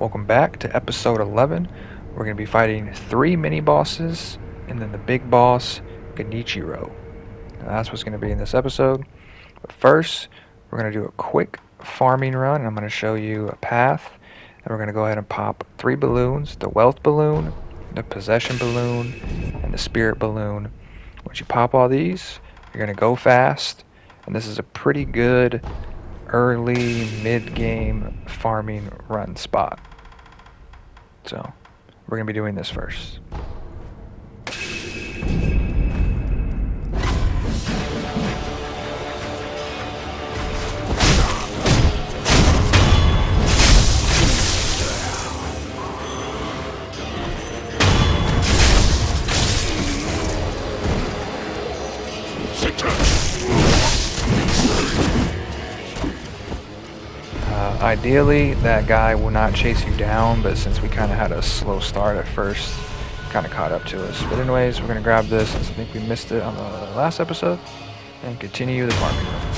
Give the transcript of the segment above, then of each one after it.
Welcome back to episode 11. We're going to be fighting 3 mini-bosses and then the big boss, Genichiro. Now, that's what's going to be in this episode. But first, we're going to do a quick farming run, and I'm going to show you a path. And we're going to go ahead and pop 3 balloons, the wealth balloon, the possession balloon, and the spirit balloon. Once you pop all these, you're going to go fast, and this is a pretty good early mid-game farming run spot. So we're going to be doing this first. Ideally, that guy will not chase you down, but since we kind of had a slow start at first, kind of caught up to us. But anyways, we're going to grab this since I think we missed it on the last episode, and continue the farming run.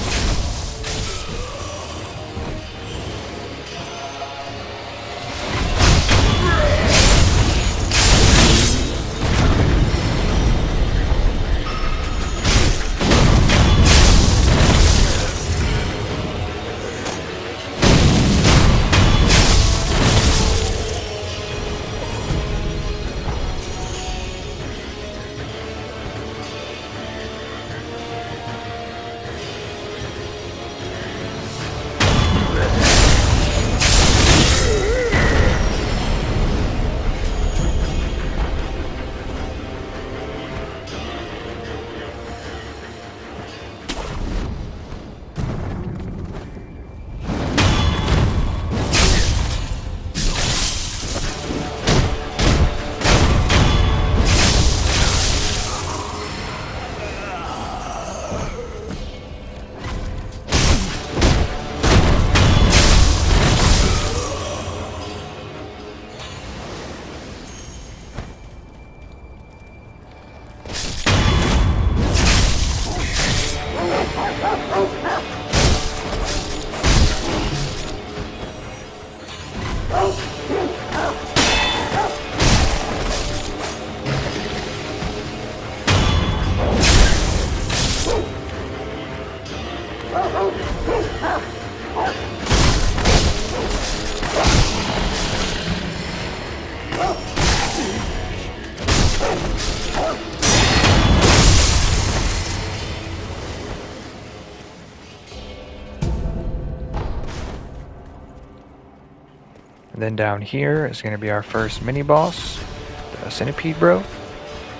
And then down here is going to be our first mini boss, the centipede bro.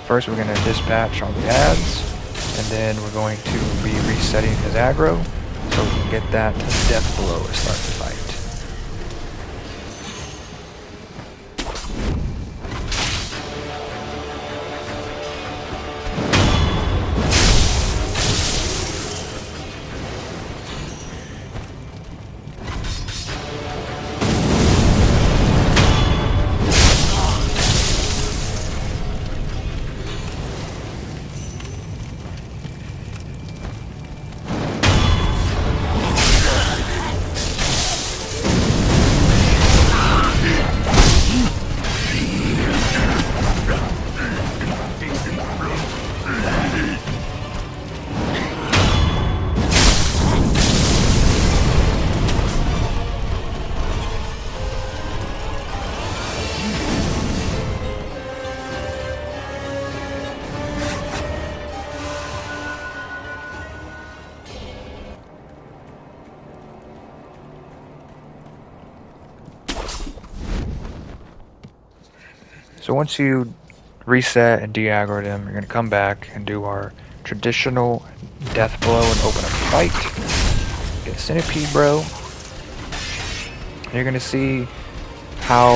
First we're going to dispatch all the ads, and then we're going to be resetting his aggro so we can get that death blow to start the fight. So once you reset and de-aggro them, you're going to come back and do our traditional death blow and open up the fight. Get centipede bro. And you're going to see how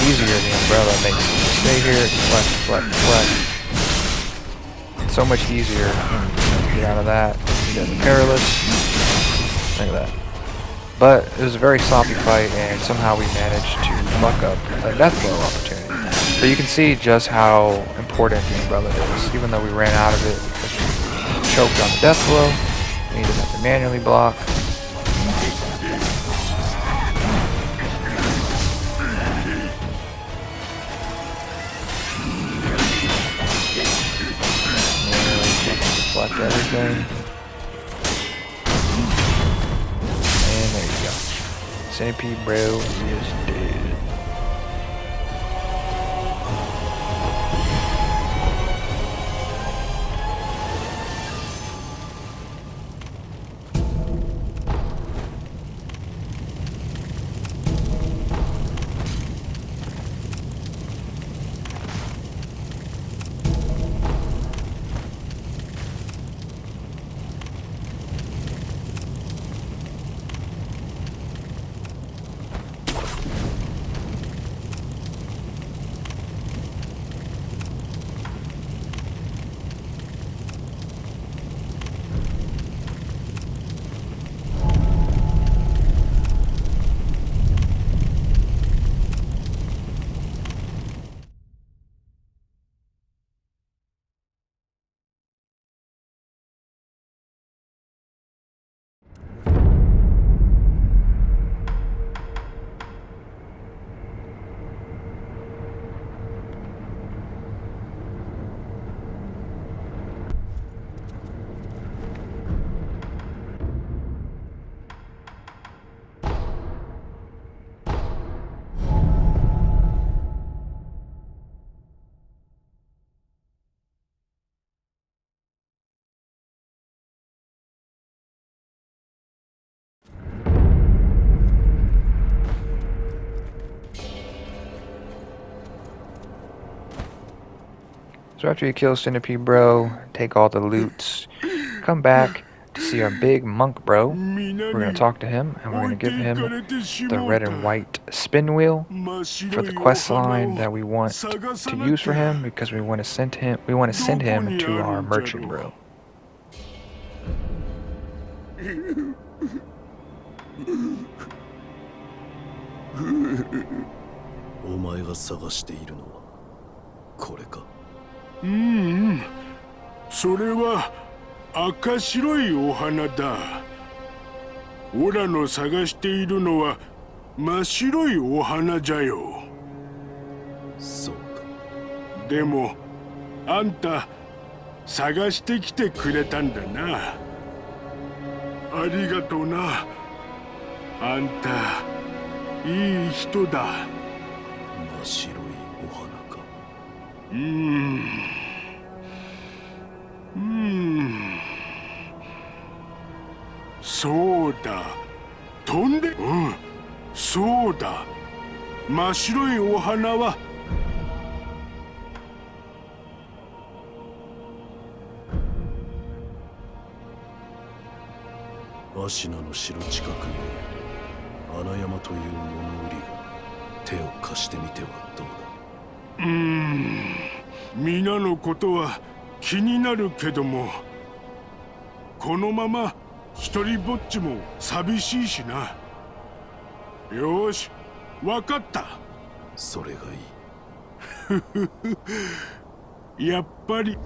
easier the umbrella makes it. Stay here, flex, flex, flex. It's so much easier to get out of that. You got the perilous. Look at that. But it was a very sloppy fight, and somehow we managed to fuck up a death blow opportunity. So you can see just how important the umbrella is. Even though we ran out of it because we choked on the death blow, we needed to manually block. thing. And there you go. Centipede bro is dead. So after you kill Centipede Bro, take all the loots, come back to see our big monk bro. We're going to talk to him and we're going to give him the red and white spin wheel for the quest line that we want to use for him because we want to send him to our merchant bro. お前が探しているのはこれか。それは赤白いお花だ。オラの探しているのは真っ白いお花じゃよ。そうか。でもあんた探してきてくれたんだな。ありがとうな。あんたいい人だ。真っ白いお花か。そうだ。飛んで、そうだ。真っ白いお花はアシナの城近くに穴山という物売りが手を貸してみてはどうだ。皆のことは気になるけども、このまま一人ぼっちも寂しいしな。よし、わかった。それがいい。やっぱり。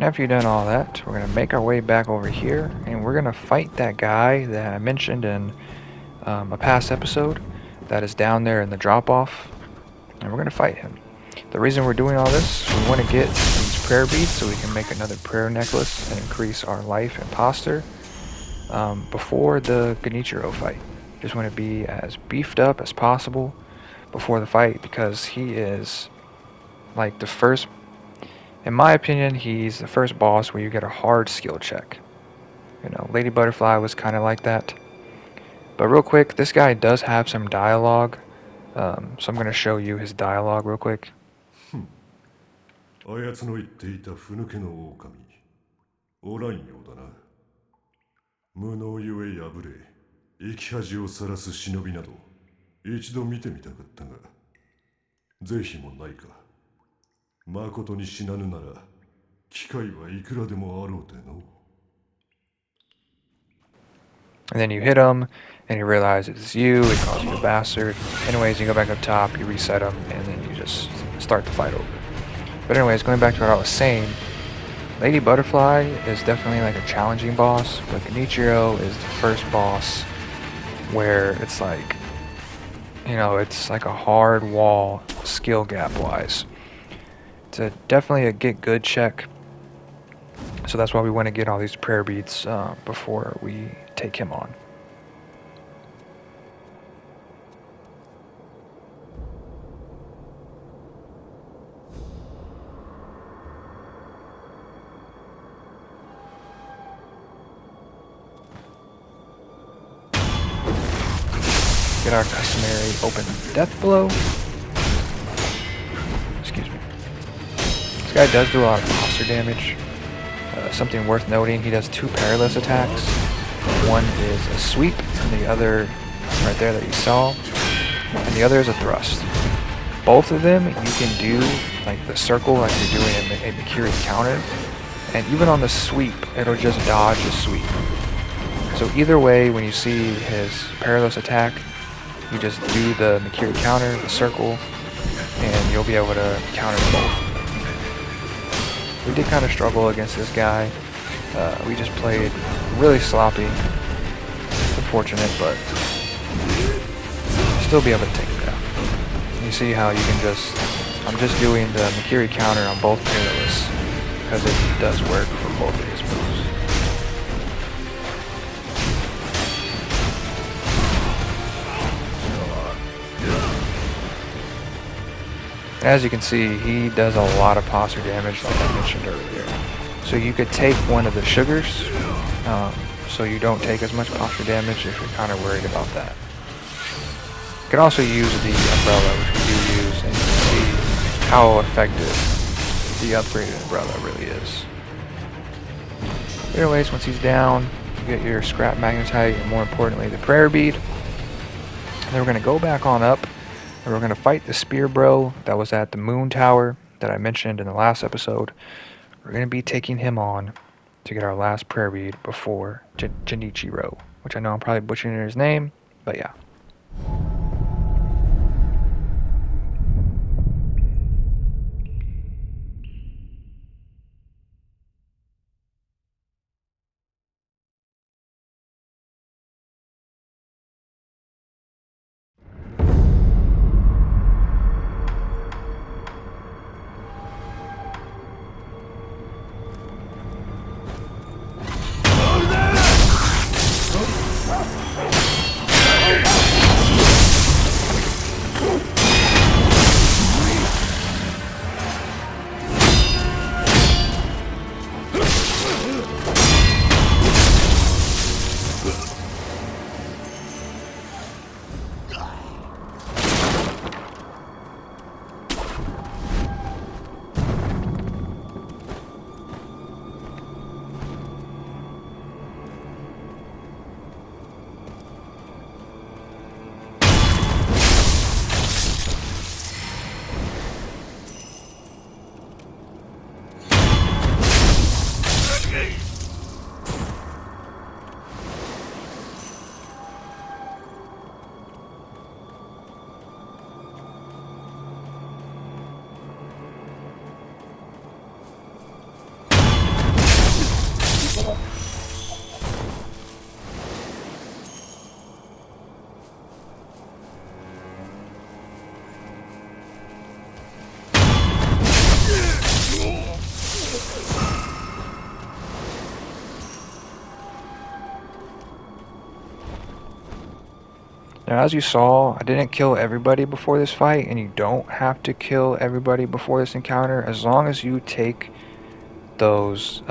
After you've done all that, we're going to make our way back over here, and we're going to fight that guy that I mentioned in a past episode that is down there in the drop-off, and we're going to fight him. The reason we're doing all this, we want to get these prayer beads so we can make another prayer necklace and increase our life and posture before the Genichiro fight. Just want to be as beefed up as possible before the fight, because he is like the first, in my opinion, he's the first boss where you get a hard skill check. You know, Lady Butterfly was kind of like that. But real quick, this guy does have some dialogue, so I'm going to show you his dialogue real quick. あやつの言っていたふぬけの狼、おらんようだな。無能ゆえ破れ、生き恥をさらす忍びなど、一度見てみたかったが、是非もないか。まことに死なぬなら、機会はいくらでもあろうての。And then you hit him, and you realize it's you, it calls you a bastard. Anyways, you go back up top, you reset him, and then you just start the fight over. But anyways, going back to what I was saying, Lady Butterfly is definitely like a challenging boss, but Genichiro is the first boss where it's like, you know, it's like a hard wall skill gap wise. It's definitely a get good check. So that's why we want to get all these prayer beads before we take him on. Get our customary open death blow. Excuse me. This guy does do a lot of monster damage. Something worth noting, he does 2 perilous attacks. One is a sweep, and the other, right there that you saw, and the other is a thrust. Both of them you can do like the circle like you're doing a Mikiri counter, and even on the sweep, it'll just dodge the sweep. So either way, when you see his perilous attack, you just do the Mikiri counter, the circle, and you'll be able to counter both. We did kind of struggle against this guy. We just played really sloppy. It's unfortunate, but still be able to take him down. You see how you can just, I'm just doing the Mikiri counter on both perilous because it does work for both of his moves. As you can see, he does a lot of posture damage like I mentioned earlier. So you could take one of the sugars, so you don't take as much posture damage if you're kind of worried about that. You can also use the umbrella, which we do use, and you can see how effective the upgraded umbrella really is. Anyways, once he's down, you get your scrap magnetite, and more importantly, the prayer bead. And then we're going to go back on up. And we're going to fight the spear bro that was at the moon tower that I mentioned in the last episode. We're going to be taking him on to get our last prayer bead before Genichiro, which I know I'm probably butchering his name, but yeah. Now, as you saw, I didn't kill everybody before this fight, and you don't have to kill everybody before this encounter as long as you take those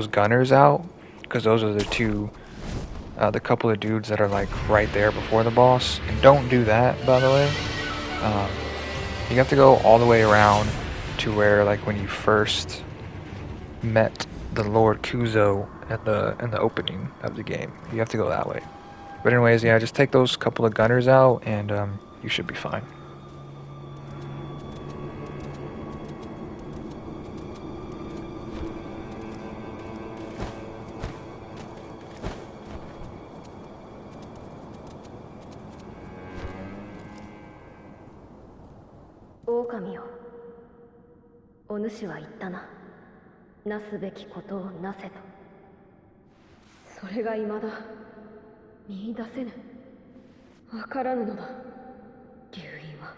gunners out, because those are the couple of dudes that are like right there before the boss. And don't do that, by the way. You have to go all the way around to where, like, when you first met the Lord Kuzo in the opening of the game, you have to go that way. But anyways, yeah, just take those couple of gunners out, and you should be fine.狼よ、お主は言ったな。なすべきことをなせと。それが未だ見出せぬ。わからぬのだ。龍院は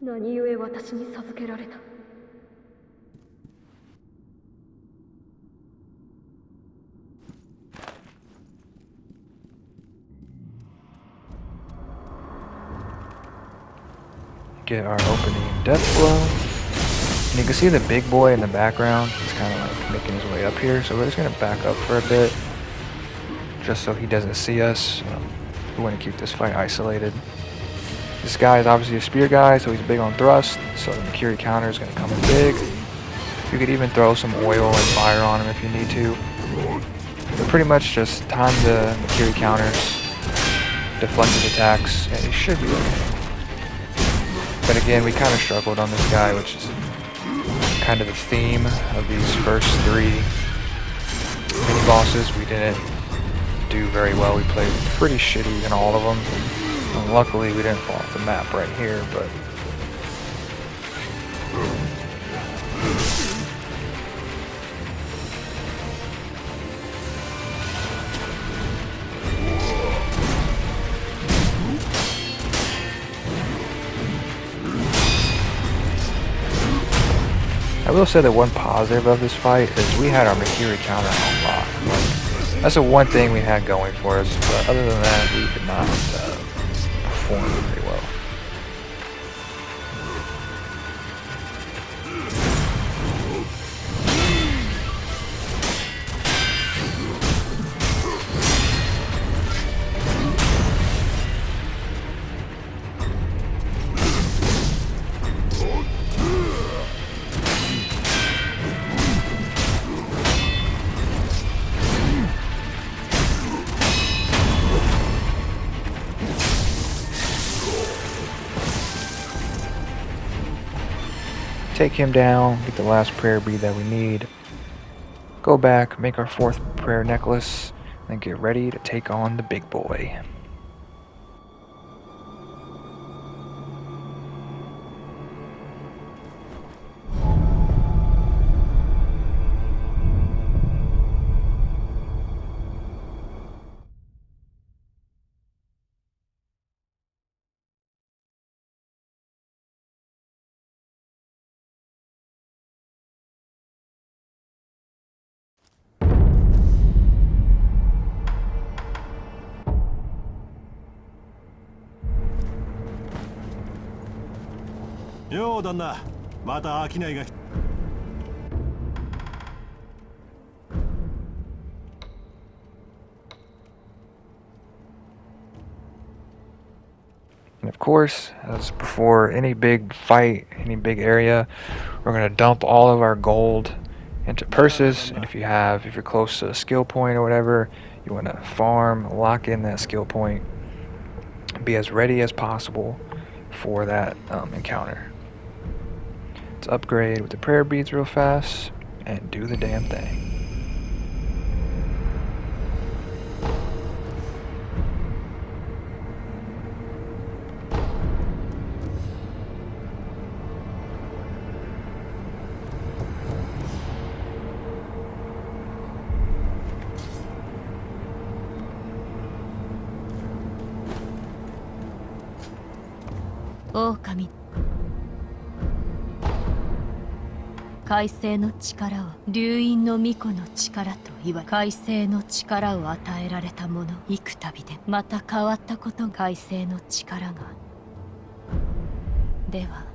何故私に授けられた。Get our opening death blow. And you can see the big boy in the background. He's kind of like making his way up here. So we're just going to back up for a bit, just so he doesn't see us. We want to keep this fight isolated. This guy is obviously a spear guy, so he's big on thrust. So the Mikiri counter is going to come in big. You could even throw some oil and fire on him if you need to. But pretty much just time the Mikiri counters, deflect his attacks, and he should be okay. But again, we kind of struggled on this guy, which is kind of the theme of these first 3 mini-bosses. We didn't do very well. We played pretty shitty in all of them. And luckily, we didn't fall off the map right here, but... I will say that one positive of this fight is we had our Mikiri counter on lock. Like, that's the one thing we had going for us, but other than that, we did not perform very well. Take him down, get the last prayer bead that we need, go back, make our 4th prayer necklace, and get ready to take on the big boy. Yo, 旦那、また商いが。And of course, as before any big fight, any big area, we're going to dump all of our gold into purses. And if you're close to a skill point or whatever, you want to farm, lock in that skill point, be as ready as possible for that encounter. Let's upgrade with the prayer beads real fast and do the damn thing. 海星の力は流因の巫女の力と言われ、海星の力を与えられた者幾度でまた変わったこと。海星の力がでは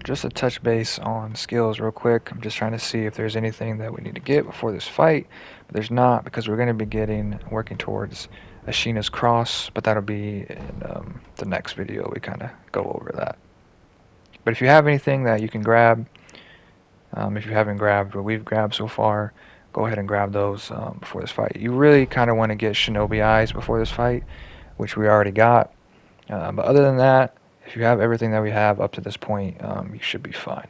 Just to touch base on skills real quick, I'm just trying to see if there's anything that we need to get before this fight, but there's not, because we're going to be working towards Ashina's cross, but that'll be in the next video. We kind of go over that. But if you have anything that you can grab, if you haven't grabbed what we've grabbed so far, go ahead and grab those before this fight. You really kind of want to get Shinobi Eyes before this fight, which we already got, but other than that, if you have everything that we have up to this point, you should be fine.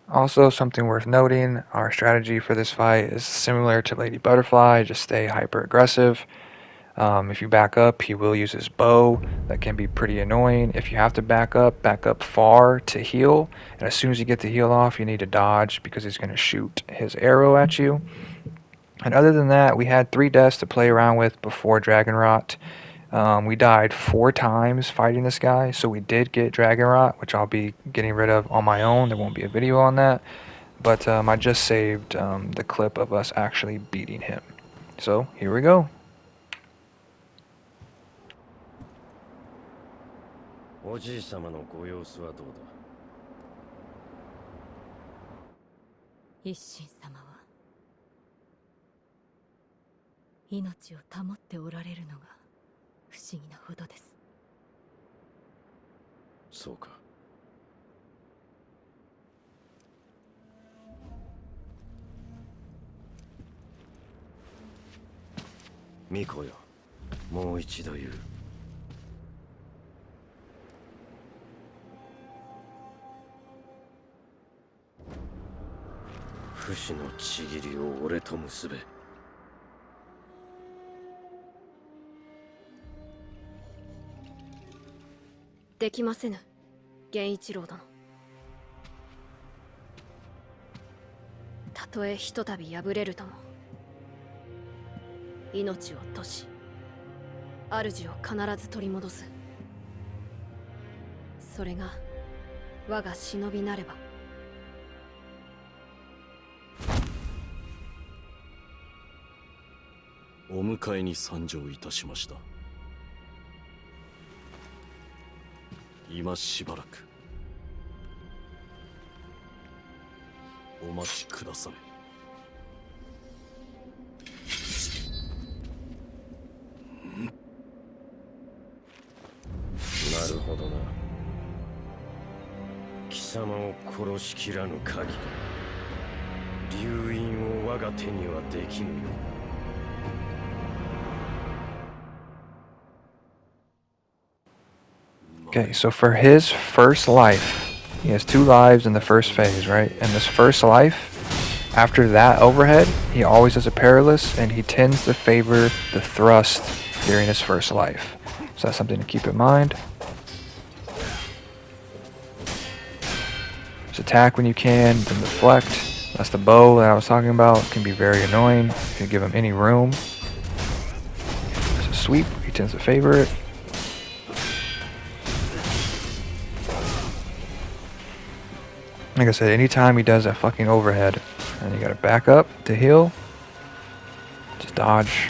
Also, something worth noting, our strategy for this fight is similar to Lady Butterfly, just stay hyper aggressive. If you back up, he will use his bow. That can be pretty annoying. If you have to back up far to heal, and as soon as you get the heal off, you need to dodge because he's going to shoot his arrow at you. And other than that, we had 3 deaths to play around with before Dragon Rot. We died 4 times fighting this guy, so we did get Dragon Rot, which I'll be getting rid of on my own. There won't be a video on that, but I just saved the clip of us actually beating him. So here we go. おじい様のご様子はどうだ。一心様は命を保っておられるのが不思議なほどです。そうか。巫女よ、もう一度言う。不死のちぎりを俺と結べ。できませぬ、源一郎殿。たとえひとたび敗れるとも、命を落とし主を必ず取り戻す。それが我が忍びなれば。お迎えに参上いたしました。今しばらくお待ちくだされ。なるほどな。貴様を殺しきらぬ限り流因を我が手にはできぬよ。Okay, so for his first life, he has 2 lives in the first phase, right? And this first life, after that overhead, he always has a perilous, and he tends to favor the thrust during his first life. So that's something to keep in mind. Just attack when you can, then deflect. That's the bow that I was talking about. It can be very annoying if you give him any room. There's a sweep, he tends to favor it. Like I said, anytime he does that fucking overhead, and you gotta back up to heal, just dodge.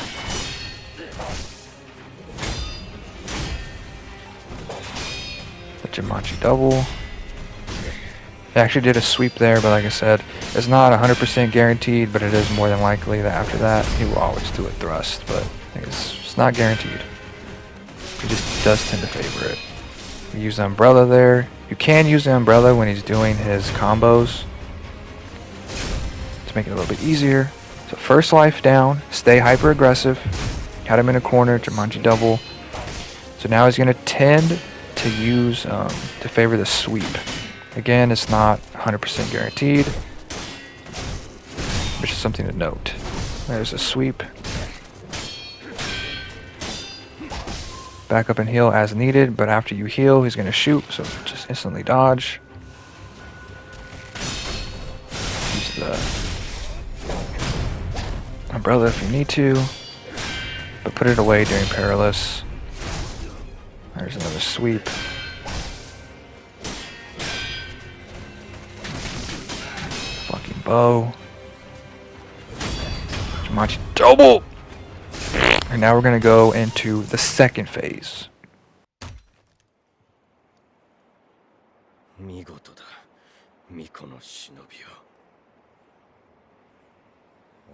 The Genichiro double. They actually did a sweep there, but like I said, it's not 100% guaranteed, but it is more than likely that after that, he will always do a thrust, but it's not guaranteed. He just does tend to favor it. We use the umbrella there. You can use the umbrella when he's doing his combos to make it a little bit easier. So first life down, stay hyper aggressive. Had him in a corner, Jumanji double. So now he's going to tend to use, to favor the sweep. Again, it's not 100% guaranteed, which is something to note. There's a sweep. Back up and heal as needed, but after you heal, he's going to shoot, so just instantly dodge. Use the umbrella if you need to, but put it away during perilous. There's another sweep. Fucking bow. Jumanji double! And now we're going to go into the second phase. 見事だ、巫女の忍びよ。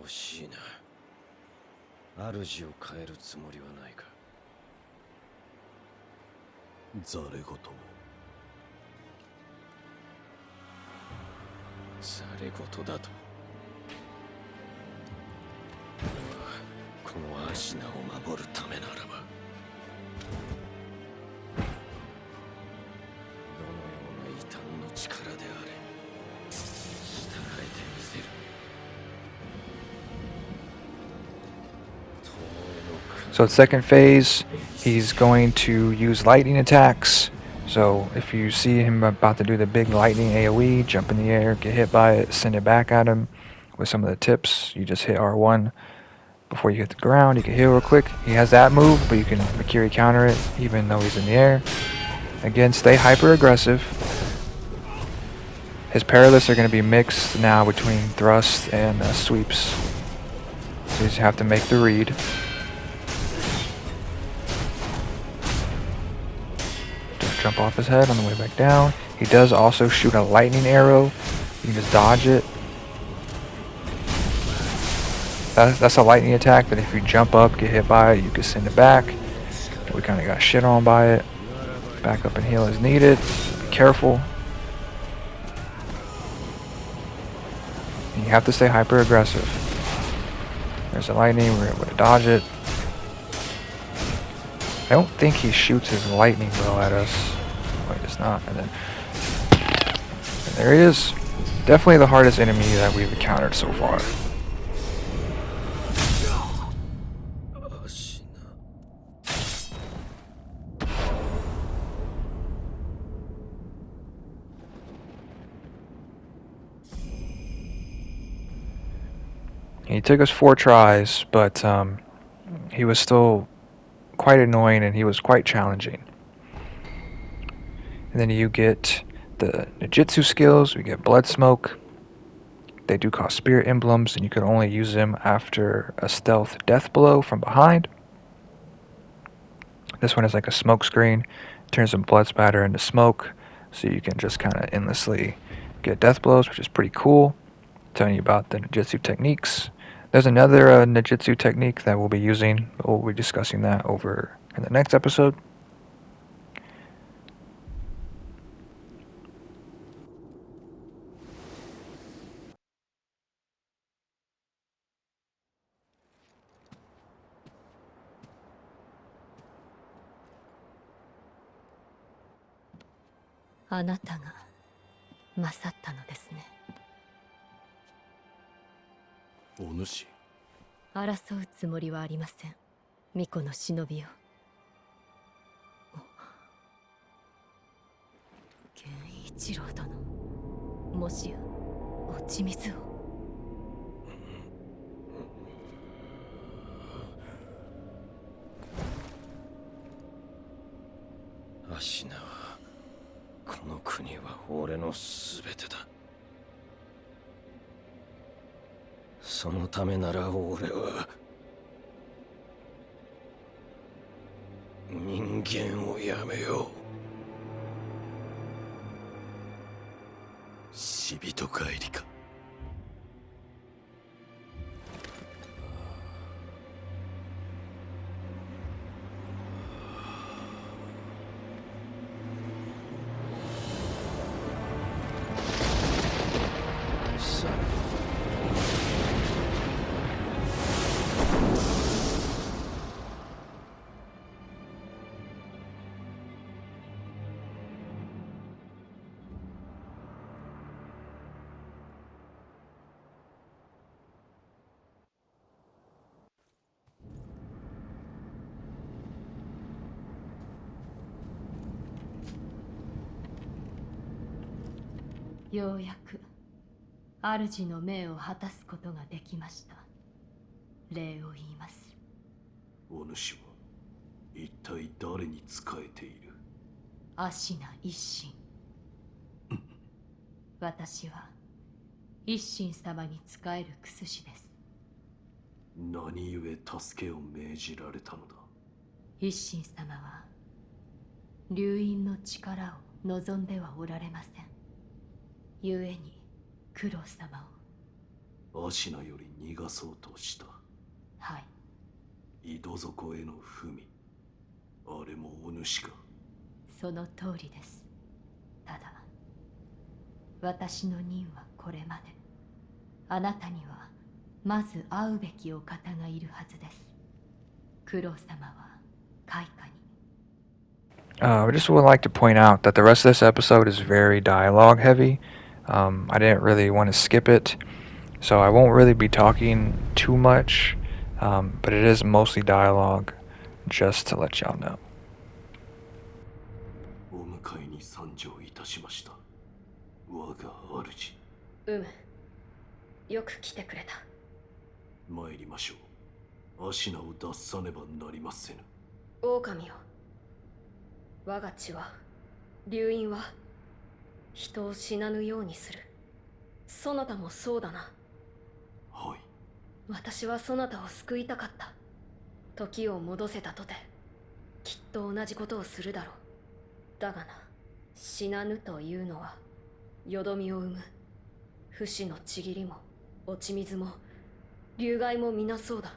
惜しいな。主を変えるつもりはないか。ざれ言。ざれ言だと。このアシナを守るためならば、どのような異端の力であれ、従えてみせる。 So the second phase, he's going to use lightning attacks. So if you see him about to do the big lightning AoE, jump in the air, get hit by it, send it back at him. With some of the tips, you just hit R1 before you hit the ground. You can heal real quick. He has that move, but you can Mercury counter it even though he's in the air. Again, stay hyper aggressive. His perilous are going to be mixed now between thrust and sweeps. So you just have to make the read. Jump off his head on the way back down. He does also shoot a lightning arrow. You can just dodge it. That's a lightning attack, but if you jump up, get hit by it, you can send it back. We kind of got shit on by it. Back up and heal as needed. Be careful. And you have to stay hyper aggressive. There's a lightning, we're able to dodge it. I don't think he shoots his lightning bow at us. Wait, it's not. And there he is. Definitely the hardest enemy that we've encountered so far. He took us 4 tries, but he was still quite annoying and he was quite challenging. And then you get the Ninjutsu skills. We get Blood Smoke. They do cost Spirit Emblems, and you can only use them after a stealth death blow from behind. This one is like a smoke screen. Turns some blood spatter into smoke, so you can just kind of endlessly get death blows, which is pretty cool. Telling you about the Ninjutsu techniques. There's another Ninjutsu technique that we'll be using. We'll be discussing that over in the next episode.あなたが勝ったのですね。お主。争うつもりはありません。巫女の忍びよ。源一郎殿、もしや落ち水を。アシナはこの国は俺のすべてだ。そのためなら俺は人間をやめよう。死人帰りか。さあようやく主の命を果たすことができました。礼を言います。お主は一体誰に仕えている？アシナ一心。私は一心様に仕えるクスシです。何故助けを命じられたのだ？一心様は流因の力を望んではおられません。故に九郎様アシナより逃がそうとした。はい。井戸底への文、あれもお主か？その通りです。ただ私の任はこれまで。あなたにはまず会うべきお方がいるはずです。九郎様は開花に。I just would like to point out that the rest of this episode is very dialogue heavy. I didn't really want to skip it, so I won't really be talking too much, but it is mostly dialogue, just to let y'all know. お迎えに参上いたしました。我が主。よく来てくれた。参りましょう。アシナを脱さねばなりませぬ。狼よ、我が血は、流因は人を死なぬようにする。そなたもそうだな。はい。私はそなたを救いたかった。時を戻せたとてきっと同じことをするだろう。だがな、死なぬというのはよどみを生む。不死のちぎりも落ち水も流害も皆そうだ。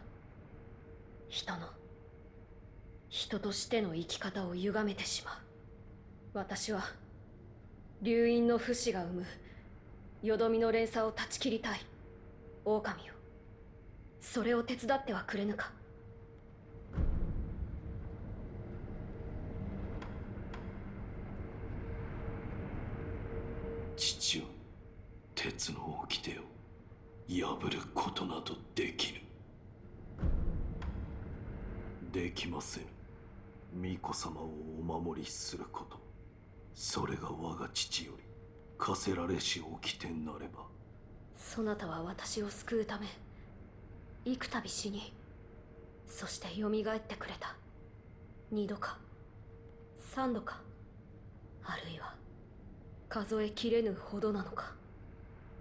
人としての生き方を歪めてしまう。私は流因の不死が生むよどみの連鎖を断ち切りたい。狼よ、それを手伝ってはくれぬか。父よ、鉄の掟を破ることなどできぬ。できませぬ。巫女様をお守りすること、それが我が父より課せられし掟なれば。そなたは私を救うため幾度死に、そして蘇ってくれた。2度か3度か、あるいは数えきれぬほどなのか。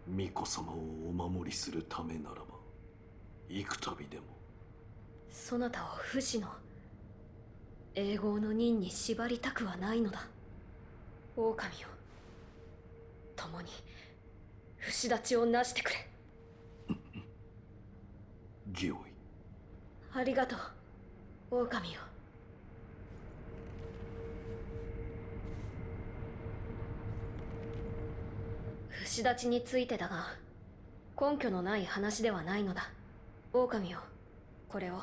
巫女様をお守りするためならば幾度でも。そなたを不死の永劫の任に縛りたくはないのだ。狼よ、共に不死立ちをなしてくれ。御意。ありがとう、狼よ。不死立ちについてだが、根拠のない話ではないのだ。狼よ、これを。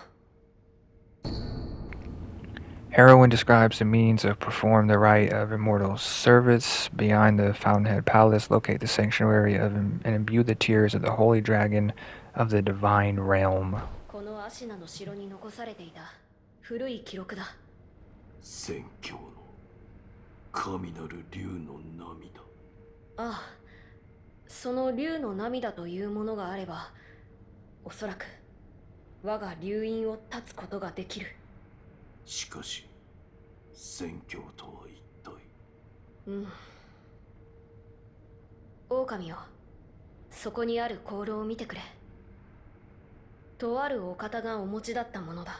Heroine describes the means of perform the rite of immortal service beyond the Fountainhead Palace, locate the sanctuary of and imbue the tears of the holy dragon of the divine realm. このアシナの城に残されていた古い記録だ。宣教の神なる竜の涙。ああ、その竜の涙というものがあれば、おそらく我が流因を断つことができる。しかし宣教とは一体。狼よ、そこにある香炉を見てくれ。とあるお方がお持ちだったものだ。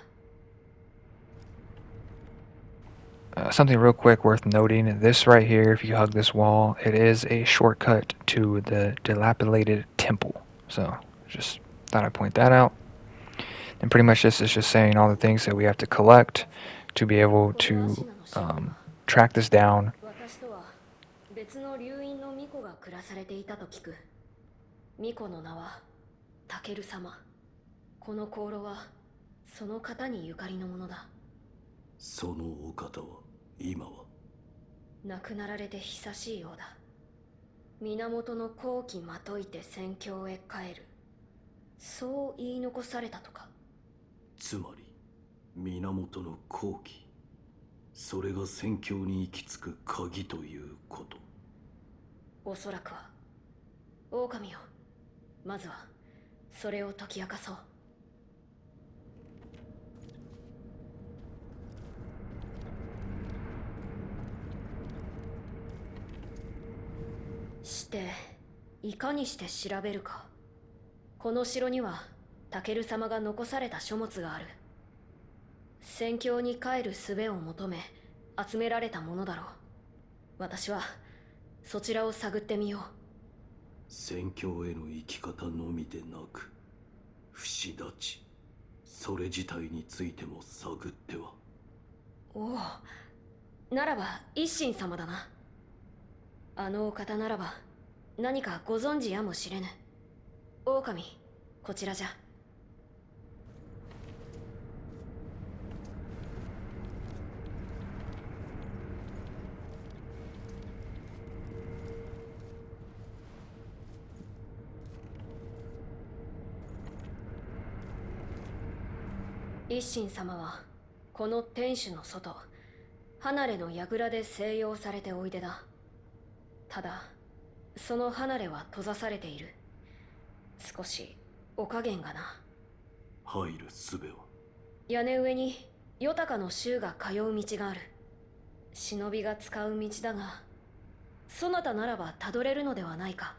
Something real quick worth noting, this right here, if you hug this wall, it is a shortcut to the dilapidated temple. So, just thought I'd point that out. And pretty much this is just saying all the things that we have to collect to be able to track this down. 私とは別の流因の巫女が暮らされていたと聞く。巫女の名はタケル様。この香炉はその方にゆかりのものだ。そのお方は今は？亡くなられて久しいようだ。源の好機まといて宣教へ帰る、そう言い残されたとか。つまり源の好機、それが宣教に行き着く鍵ということ。おそらくは。狼よ、まずはそれを解き明かそう。していかにして調べるか。この城にはタケル様が残された書物がある。戦況に帰る術を求め集められたものだろう。私はそちらを探ってみよう。戦況への生き方のみでなく不死立ち、それ自体についても探っては。おお、ならば一心様だな。あのお方ならば何かご存知やもしれぬ。狼、こちらじゃ。一心様はこの天守の外、離れの櫓で静養されておいでだ。ただその離れは閉ざされている。少しお加減がな。入る術は。屋根上にヨタカの衆が通う道がある。忍びが使う道だが、そなたならばたどれるのではないか。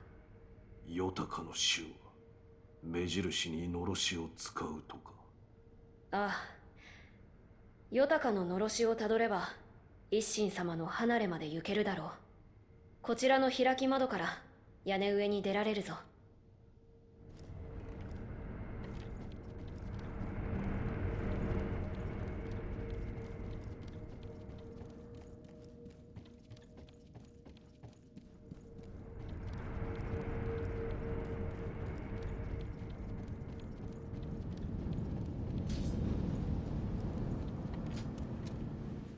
ヨタカの衆は目印にのろしを使うとか。ああ、ヨタカののろしをたどれば一心様の離れまで行けるだろう。こちらの開き窓から屋根上に出られるぞ。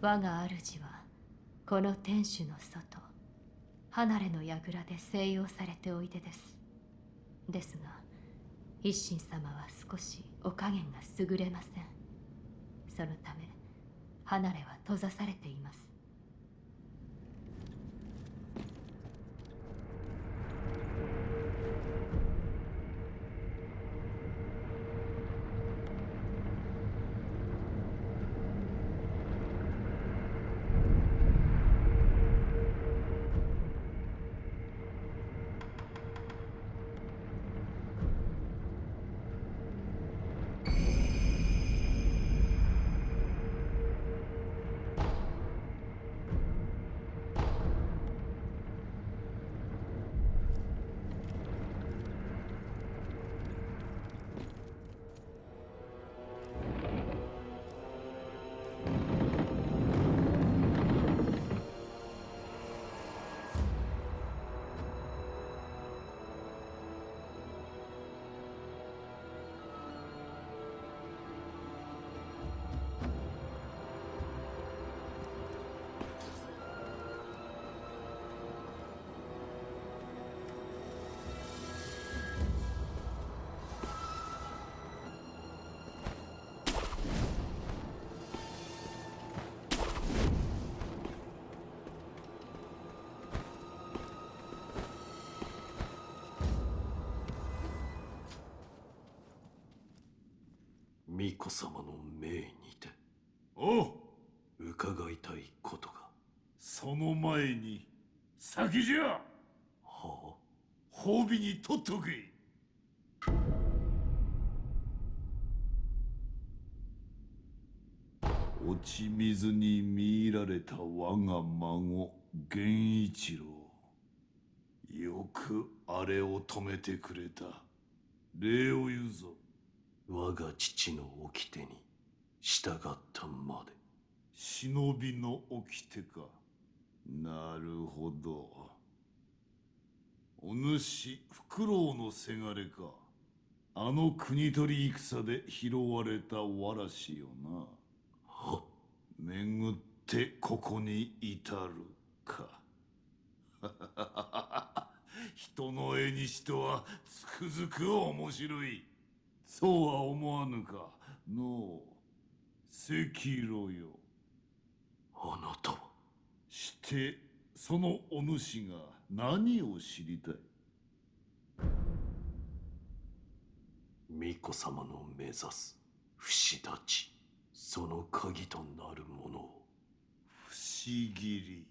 我が主はこの天守の外、離れの櫓で静養されておいでです。ですが一心様は少しお加減が優れません。そのため離れは閉ざされています。巫女様の命にておう、伺いたいことが。その前に先じゃ。は褒美に取っとけ。落ち水に見入られた我が孫源一郎、よくあれを止めてくれた。礼を言うぞ。我が父の掟に従ったまで。忍びの掟か。なるほど。お主フクロウのせがれか。あの国取り戦で拾われたわらしよな。は巡ってここに至るか。人の絵にしてはつくづく面白い。そうは思わぬかのう、赤色よ。あなたは。してそのお主が何を知りたい？巫女様の目指す不死立ち、その鍵となるものを。不思議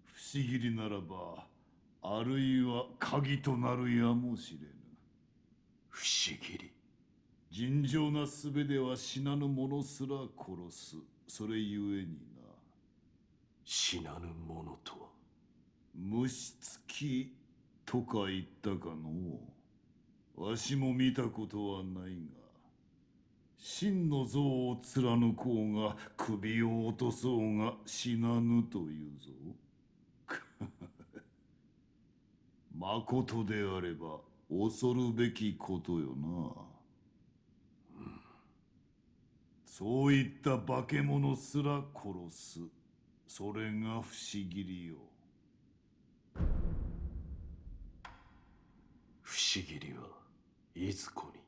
不思議ならば、あるいは鍵となるやもしれぬ。不思議。尋常な術では死なぬ者すら殺す。それゆえにな。死なぬ者とは。虫つきとか言ったかのう。わしも見たことはないが、真の像を貫こうが首を落とそうが死なぬというぞ。まことであれば恐るべきことよな。そういった化け物すら殺す。それが不思議よ。不思議はいずこに。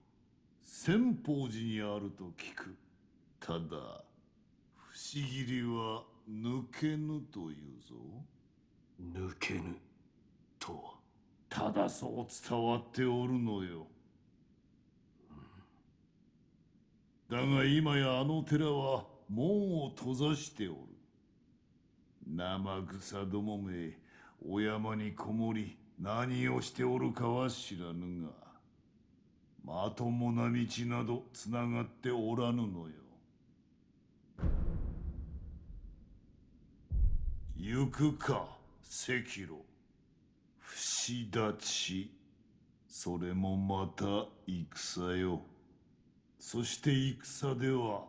千宝寺にあると聞く。ただ不思議は抜けぬというぞ。抜けぬとは。ただそう伝わっておるのよ。だが今やあの寺は門を閉ざしておる。生草どもめ、お山にこもり何をしておるかは知らぬが、まともな道などつながっておらぬのよ。行くか、赤炉。不死立ち。それもまた戦よ。そして戦では、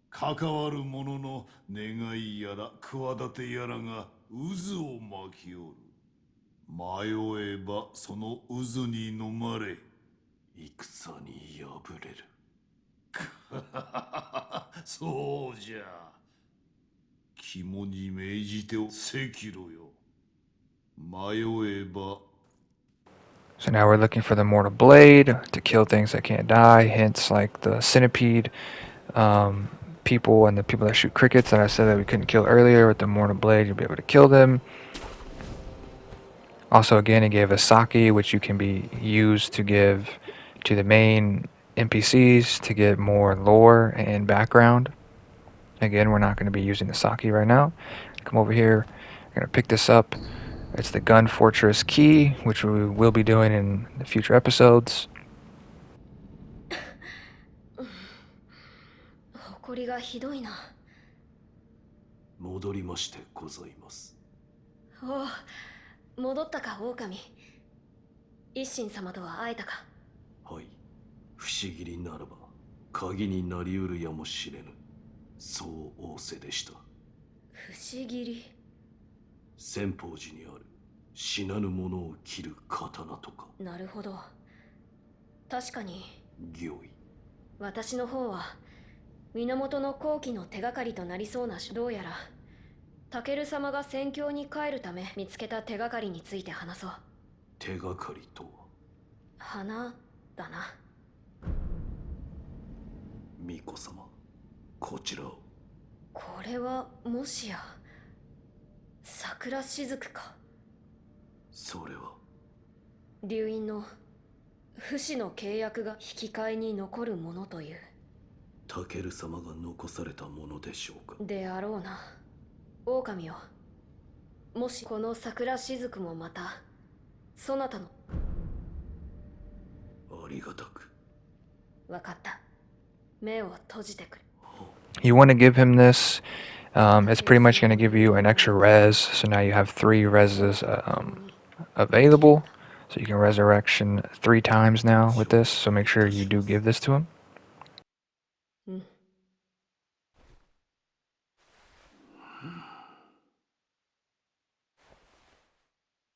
関わる者の願いやら企てやらが渦を巻きおる。迷えばその渦に飲まれ、戦に敗れる。そうじゃ。肝に銘じてお赤炉よ。迷えば。 So now we're looking for the Mortal Blade to kill things that can't die, hints like the Centipede people and the people that shoot crickets that I said that we couldn't kill earlier. With the Mortal Blade, you'll be able to kill them. Also, again, he gave us Saki, which you can be used to give to the main NPCs to get more lore and background. Again, we're not going to be using the Saki right now. Come over here. We're going to pick this up. It's the Gun Fortress Key, which we will be doing in the future episodes. 誇りがひどいな。戻りましてございます。おう、戻ったか、狼。一心様とは会えたか。はい。不思議ならば鍵になりうるやもしれぬ。そう仰せでした。不思議。千宝寺にある死なぬ者を切る刀とか。なるほど。確かに。御意。私の方は源の後期の手がかりとなりそうなどうやらタケル様が戦況に帰るため見つけた手がかりについて話そう。手がかりとは。花だな。巫女様、こちらを。これはもしや桜雫か。それは流院の不死の契約が引き換えに残るものという。タケル様が残されたものでしょうか。であろうな。狼よ、もしこの桜雫もまたそなたの。ありがたく。わかった。目を閉じてくれ。You want to give him this. It's pretty much going to give you an extra res. So now you have 3 reses available. So you can resurrection 3 times now with this. So make sure you do give this to him.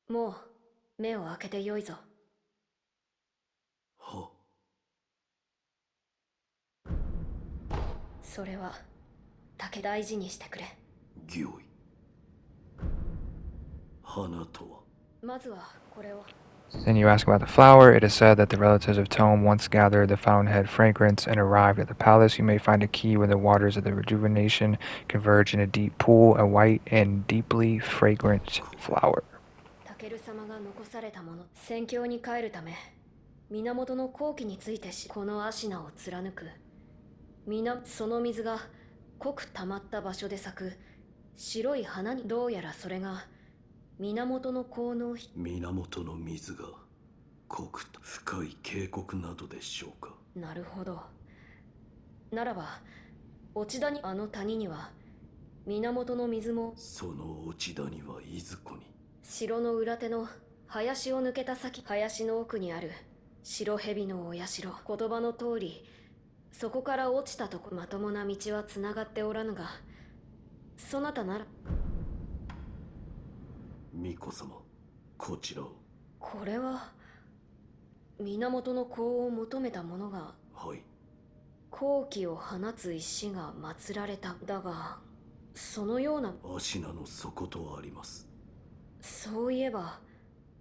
もう目を開けてよいぞ。は。それは竹大事にしてくれ。御意。花とは。まずはこれを。 Then you ask about the flower. It is said that the relatives of Tome once gathered the fountainhead fragrance and arrived at the palace. You may find a key where the waters of the rejuvenation converge in a deep pool, a white and deeply fragrant flower. タケル様が残されたもの。戦況に帰るため源の後期についてこのアシナを貫くその水が濃く溜まった場所で咲く白い花に、どうやらそれが源の効能。源の水が濃く深い渓谷などでしょうか。なるほど。ならば落ち谷、あの谷には源の水も。その落ち谷はいずこに。城の裏手の林を抜けた先、林の奥にある白蛇のお社。言葉の通りそこから落ちたとこ。まともな道はつながっておらぬが、そなたなら。巫女様、こちらを。これは源の功を求めた者が。はい。好気を放つ石が祀られた。だがそのような。アシナの底とあります。そういえば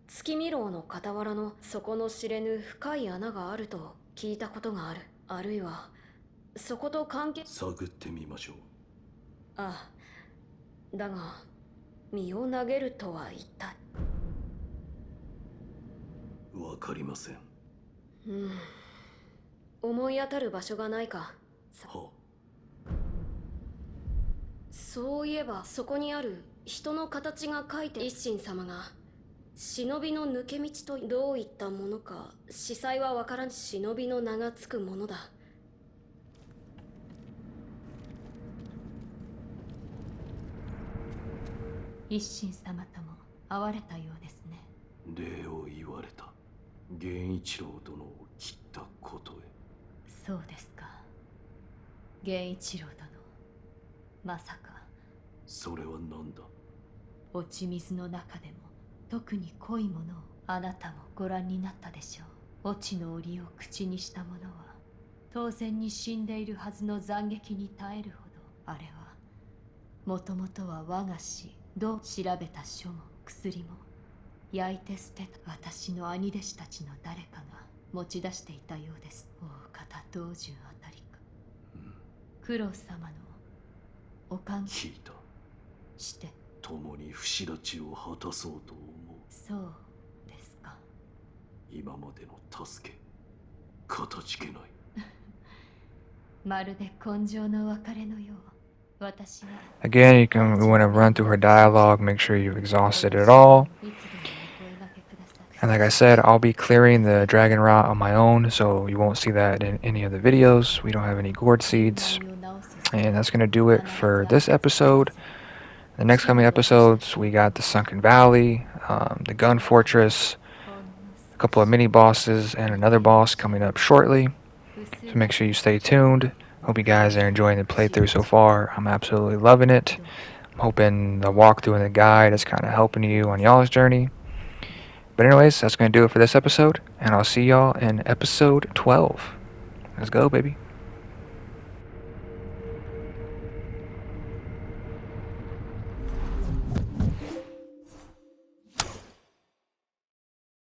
月見楼の傍らの底の知れぬ深い穴があると聞いたことがある。あるいはそこと関係。探ってみましょう。ああ、だが身を投げるとは一体。わかりません。思い当たる場所がないか。は。そういえばそこにある人の形が書いて、一心様が忍びの抜け道とどういったものか司祭はわからん。忍びの名がつくものだ。一心様とも会われたようですね。礼を言われた。源一郎殿を切ったことへ。そうですか。源一郎殿、まさか。それは何だ。落ち水の中でも特に濃いものをあなたもご覧になったでしょう。落ちの檻を口にした者は当然に死んでいるはずの斬撃に耐えるほど。あれはもともとは我が死どう調べた書も薬も焼いて捨てた私の兄弟子たちの誰かが持ち出していたようです。大方道中あたりか。九郎様のおかん聞いた。して共に不死立ちを果たそうと思う。そうですか。今までの助けかたじけない。まるで根性の別れのよう。私は Again, you want to run through her dialogue, make sure you've exhausted it all. いつでもお声掛けください。 And like I said, I'll be clearing the dragon rot on my own, so you won't see that in any of the videos. We don't have any gourd seeds. And that's going to do it for this episode. The next coming episodes, we got the Sunken Valley, the Gun Fortress, a couple of mini bosses, and another boss coming up shortly. So make sure you stay tuned. Hope you guys are enjoying the playthrough so far. I'm absolutely loving it. I'm hoping the walkthrough and the guide is kind of helping you on y'all's journey. But anyways, that's going to do it for this episode, and I'll see y'all in episode 12. Let's go, baby.